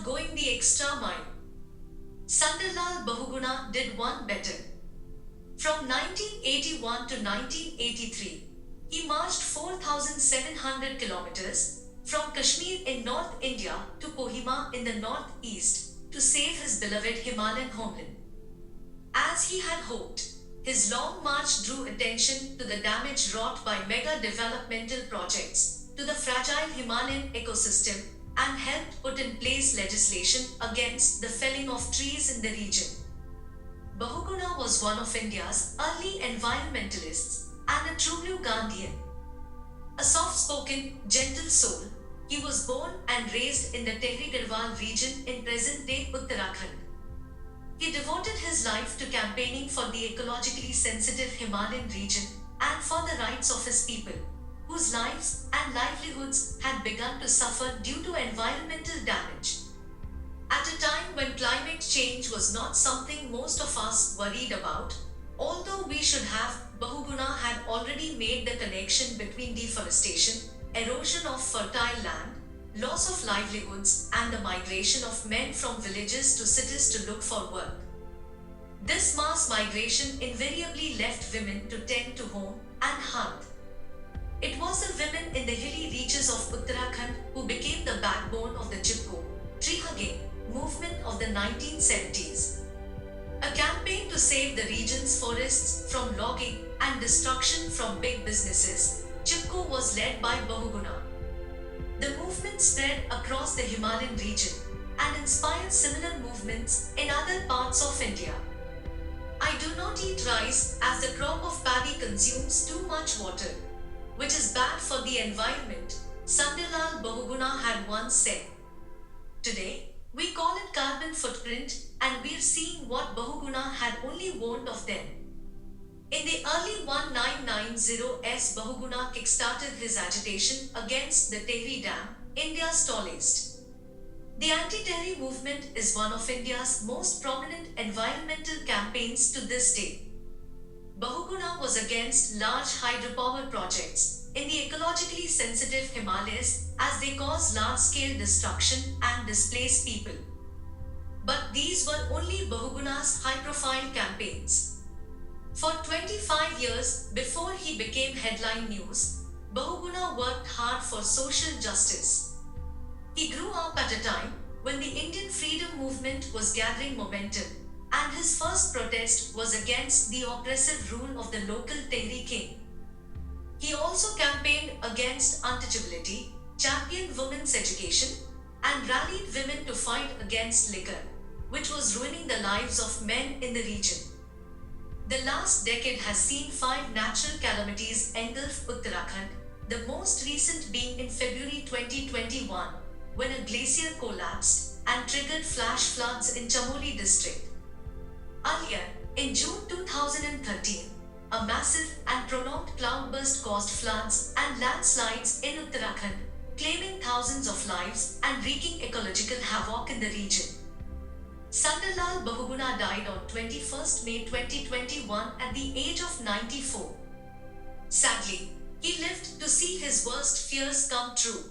going the extra mile. Sunderlal Bahuguna did one better. From 1981 to 1983, he marched 4,700 kilometers from Kashmir in North India to Kohima in the northeast to save his beloved Himalayan homeland. As he had hoped, his long march drew attention to the damage wrought by mega-developmental projects to the fragile Himalayan ecosystem and helped put in place legislation against the felling of trees in the region. Bahuguna was one of India's early environmentalists and a true Gandhian. A soft-spoken, gentle soul, he was born and raised in the Tehri Garhwal region in present-day Uttarakhand. He devoted his life to campaigning for the ecologically sensitive Himalayan region and for the rights of his people, whose lives and livelihoods had begun to suffer due to environmental damage. At a time when climate change was not something most of us worried about, although we should have, Bahuguna had already made the connection between deforestation, erosion of fertile land, loss of livelihoods, and the migration of men from villages to cities to look for work. This mass migration invariably left women to tend to home and hunt. It was the women in the hilly reaches of Uttarakhand who became the backbone of the Chipko Movement of the 1970s. A campaign to save the region's forests from logging and destruction from big businesses, Chipko was led by Bahuguna. The movement spread across the Himalayan region and inspired similar movements in other parts of India. I do not eat rice as the crop of paddy consumes too much water, which is bad for the environment, Sunderlal Bahuguna had once said. Today, we call it carbon footprint, and we're seeing what Bahuguna had only warned of then. In the early 1990s, Bahuguna kickstarted his agitation against the Tehri Dam, India's tallest. The anti-Tehri movement is one of India's most prominent environmental campaigns to this day. Bahuguna was against large hydropower projects in the ecologically sensitive Himalayas as they cause large-scale destruction and displace people. But these were only Bahuguna's high-profile campaigns. For 25 years before he became headline news, Bahuguna worked hard for social justice. He grew up at a time when the Indian freedom movement was gathering momentum, and his first protest was against the oppressive rule of the local Tehri king. He also campaigned against untouchability, championed women's education, and rallied women to fight against liquor, which was ruining the lives of men in the region. The last decade has seen 5 natural calamities engulf Uttarakhand, the most recent being in February 2021, when a glacier collapsed and triggered flash floods in Chamoli district. Earlier, in June 2013, a massive and prolonged cloudburst caused floods and landslides in Uttarakhand, claiming thousands of lives and wreaking ecological havoc in the region. Sunderlal Bahuguna died on 21st May 2021 at the age of 94. Sadly, he lived to see his worst fears come true.